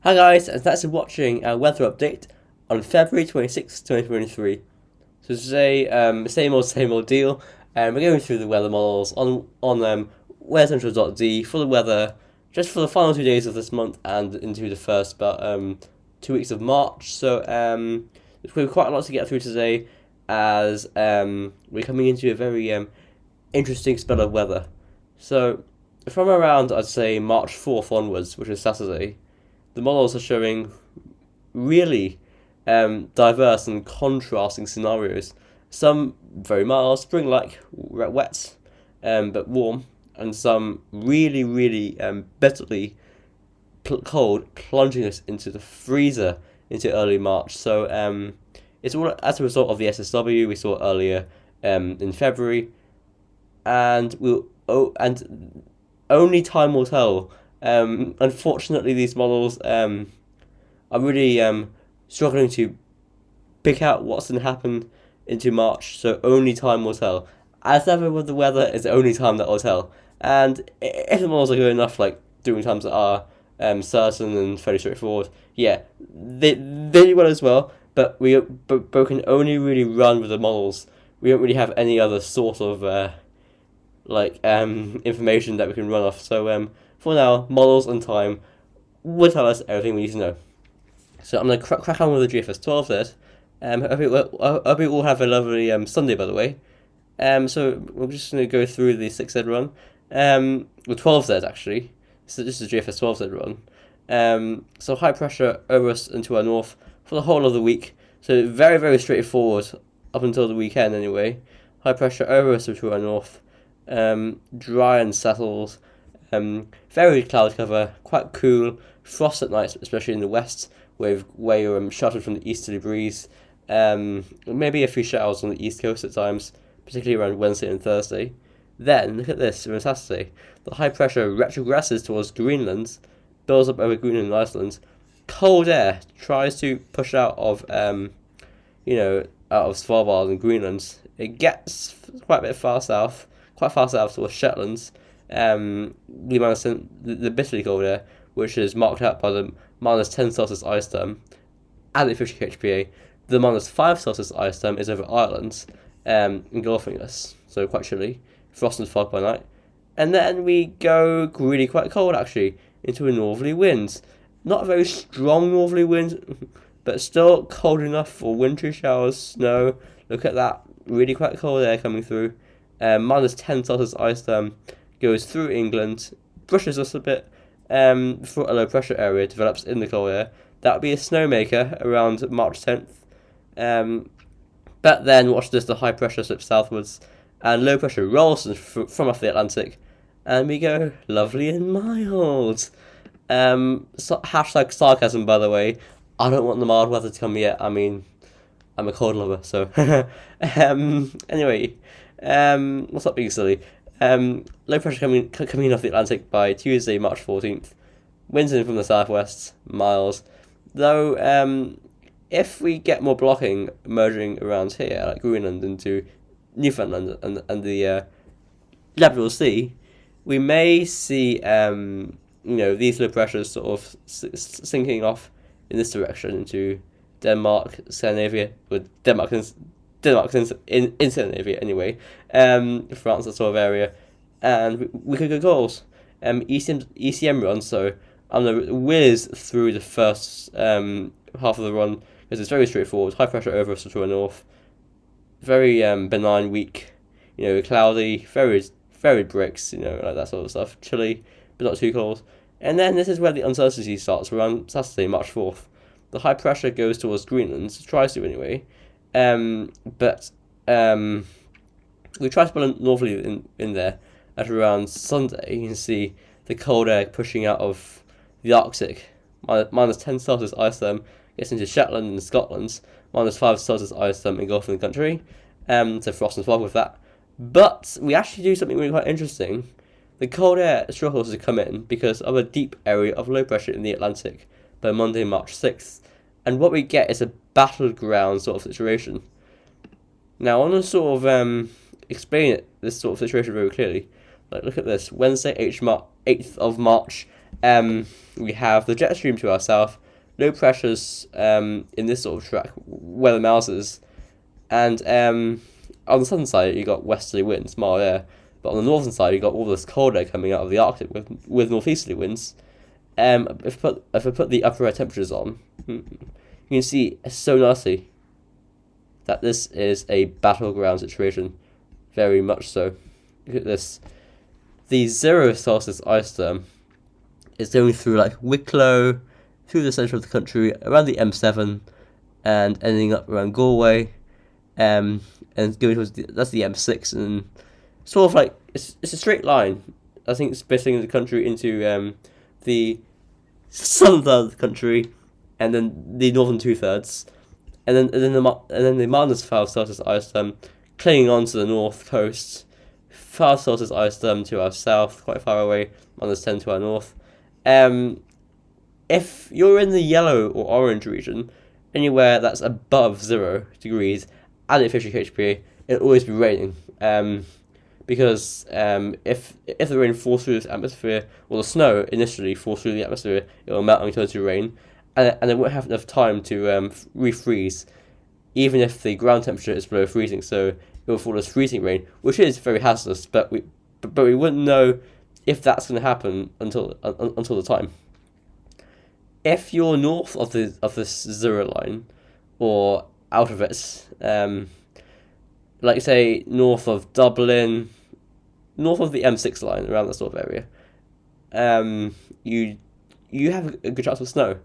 Hi guys, and thanks for watching our weather update on February 26th, 2023. So today, same old deal. We're going through the weather models on weathercentral.d for the weather, just for the final 2 days of this month and into the first about 2 weeks of March. So there's going to be quite a lot to get through today, as we're coming into a very interesting spell of weather. So from around, I'd say, March 4th onwards, which is Saturday, the models are showing really diverse and contrasting scenarios. Some very mild, spring-like, wet, but warm, and some really bitterly cold, plunging us into the freezer into early March. So it's all as a result of the SSW we saw earlier in February, and only time will tell. Unfortunately, these models are really struggling to pick out what's going to happen into March, so only time will tell. As ever with the weather, it's only time that will tell. And if the models are good enough, like doing times that are certain and fairly straightforward, yeah, they do well as well. But we can only really run with the models. We don't really have any other sort of information that we can run off. So for now, models and time will tell us everything we need to know. So I'm going to crack on with the GFS 12 there. I hope you all have a lovely Sunday, by the way. So we're just going to go through the 6Z run. With 12Z, actually. So this is the GFS 12Z run. So high pressure over us into our north for the whole of the week. So very straightforward up until the weekend, anyway. High pressure over us into our north. Dry and settled. Very cloud cover, quite cool. Frost at night, especially in the west, where you're sheltered from the easterly breeze. Maybe a few showers on the east coast at times, particularly around Wednesday and Thursday. Then, look at this, on Saturday. The high pressure retrogresses towards Greenland, builds up over Greenland and Iceland. Cold air tries to push out of Svalbard and Greenland. It gets quite a bit far south towards Shetland. We managed the bitterly cold air, which is marked out by the minus 10 Celsius ice term at the 50 kHPA. The minus 5 Celsius ice term is over Ireland, engulfing us, so quite chilly. Frost and fog by night. And then we go really quite cold, actually, into a northerly wind. Not a very strong northerly wind, but still cold enough for wintry showers, snow. Look at that, really quite cold air coming through. Minus 10 Celsius ice term goes through England, brushes us a bit before a low pressure area develops in the cold air. That would be a snowmaker around March 10th. But then, watch this, the high pressure slips southwards, and low pressure rolls from off the Atlantic, and we go lovely and mild. Hashtag sarcasm, by the way. I don't want the mild weather to come yet. I mean, I'm a cold lover, so. Anyway, what's up being silly? Low pressure coming in off the Atlantic by Tuesday, March 14th. Winds in from the southwest, mild. Though, if we get more blocking emerging around here, like Greenland into Newfoundland and the Labrador Sea, we may see these low pressures sort of sinking off in this direction into Denmark, Scandinavia, with Denmark's in Scandinavia anyway, France, that sort of area, and we could go goals. ECM run, so I'm going to whiz through the first half of the run, because it's very straightforward. High pressure over us to the north, very benign week, cloudy, very bricks, like that sort of stuff, chilly, but not too cold. And then this is where the uncertainty starts, around Saturday, March 4th. The high pressure goes towards Greenland, tries to anyway, but we try to pull northerly in there at around Sunday. You can see the cold air pushing out of the Arctic. Minus 10 Celsius ice term gets into Shetland and Scotland. Minus 5 Celsius ice term engulfing the country. So frost and fog with that. But we actually do something really quite interesting. The cold air struggles to come in because of a deep area of low pressure in the Atlantic by Monday, March 6th. And what we get is a battleground sort of situation. Now, I want to sort of explain this sort of situation very clearly. Like, look at this. Wednesday, 8th of March, We have the jet stream to our south, low pressures in this sort of track where the mouse is, and on the southern side you got westerly winds, mild air, but on the northern side you got all this cold air coming out of the Arctic with northeasterly winds. If I put the upper air temperatures on, you can see so nicely that this is a battleground situation, very much so. Look at this. The 0 Celsius ice storm is going through like Wicklow, through the centre of the country, around the M7, and ending up around Galway, and going towards that's the M6, and sort of like it's a straight line. I think it's splitting the country into the southern third of the country, and then the northern 2/3, and then the -5 Celsius ice storm clinging on to the north coast. 5 Celsius ice storm to our south, quite far away, -10 to our north. If you're in the yellow or orange region, anywhere that's above 0 degrees and at 50 kpa, it'll always be raining. Because if the rain falls through this atmosphere, or the snow initially falls through the atmosphere, it will melt and turn to rain, and it won't have enough time to refreeze, even if the ground temperature is below freezing. So it will fall as freezing rain, which is very hazardous. But we wouldn't know if that's going to happen until the time. If you're north of this 0 line, or out of it, like say north of Dublin, north of the M6 line, around that sort of area, you have a good chance of snow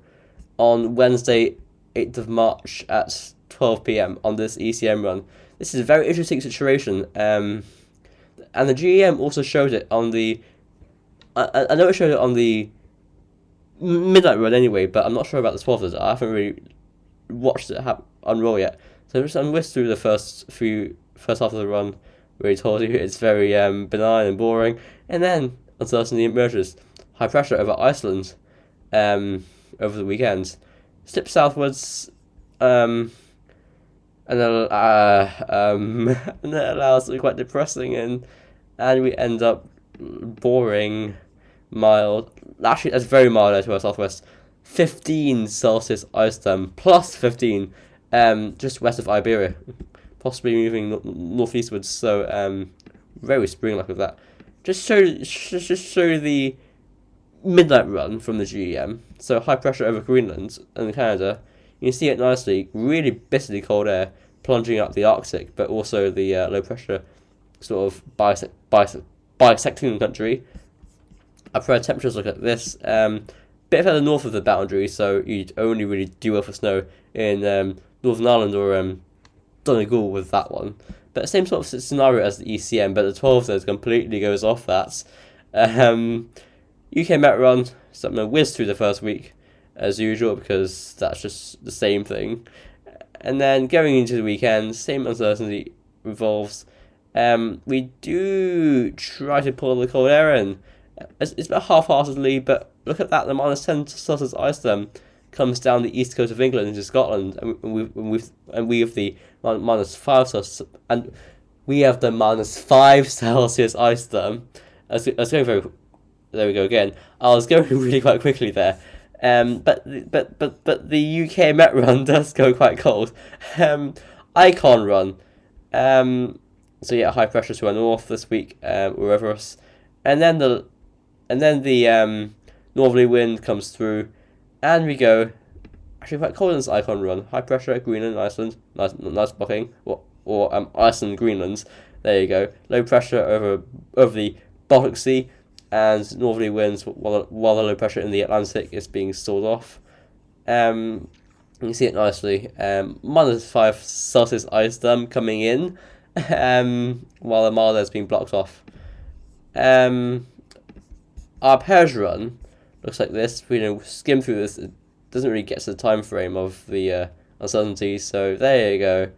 on Wednesday, 8th of March at 12 p.m. on this ECM run. This is a very interesting situation, and the GEM also showed it on the. I know it showed it on the midnight run anyway, but I'm not sure about the 12th. I haven't really watched it unroll yet. So I'm whisked through the first half of the run, where he told you it's very benign and boring, and then uncertainty emerges. High pressure over Iceland over the weekend. Slip southwards, and then that allows to be quite depressing, and we end up boring, mild. Actually, that's very mild out to our southwest. 15 Celsius ice storm, plus 15, just west of Iberia, possibly moving northeastwards. So very spring-like with that. Just show the midnight run from the GEM. So high pressure over Greenland and Canada. You can see it nicely. Really bitterly cold air plunging up the Arctic, but also the low pressure sort of bisecting the country. Upper air temperatures look at this. Bit further north of the boundary, so you'd only really do well for snow in Northern Ireland or Donegal with that one. But same sort of scenario as the ECM, but the 12 zones completely goes off that. UK Met run, so I'm going to whiz through the first week as usual, because that's just the same thing. And then going into the weekend, same uncertainty revolves. We do try to pull the cold air in. It's about half-heartedly, but look at that, the -10 Celsius ice storm comes down the east coast of England into Scotland, and we have the -5 Celsius, and we have the -5 Celsius ice storm. I was going very. There we go again. I was going really quite quickly there. But the UK Met run does go quite cold. Icon run. So yeah, high pressure to our north this week, wherever us, and then the northerly wind comes through, and we go actually quite cold in this Icon run. High pressure at Greenland, Iceland, nice blocking, or Iceland, Greenland. There you go. Low pressure over the Baltic Sea, and northerly winds while the low pressure in the Atlantic is being stalled off. You can see it nicely. -5 Celsius ice storm coming in, while the mild air is being blocked off. Our pairs run looks like this. We skim through this. It doesn't really get to the time frame of the uncertainty. So there you go.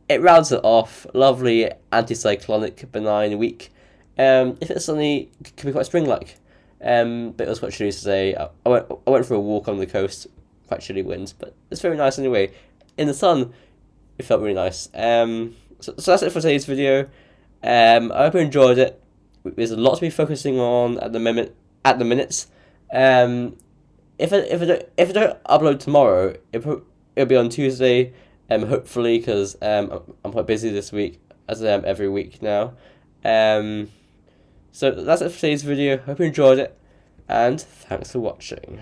It rounds it off. Lovely anticyclonic benign week. If it's sunny, it can be quite spring-like. But it was quite chilly today. I went for a walk on the coast. Quite chilly winds, but it's very nice anyway. In the sun, it felt really nice. So that's it for today's video. I hope you enjoyed it. There's a lot to be focusing on at the minute. If I don't upload tomorrow, it'll be on Tuesday. Hopefully, because I'm quite busy this week, as I am every week now. So that's it for today's video. Hope you enjoyed it, and thanks for watching.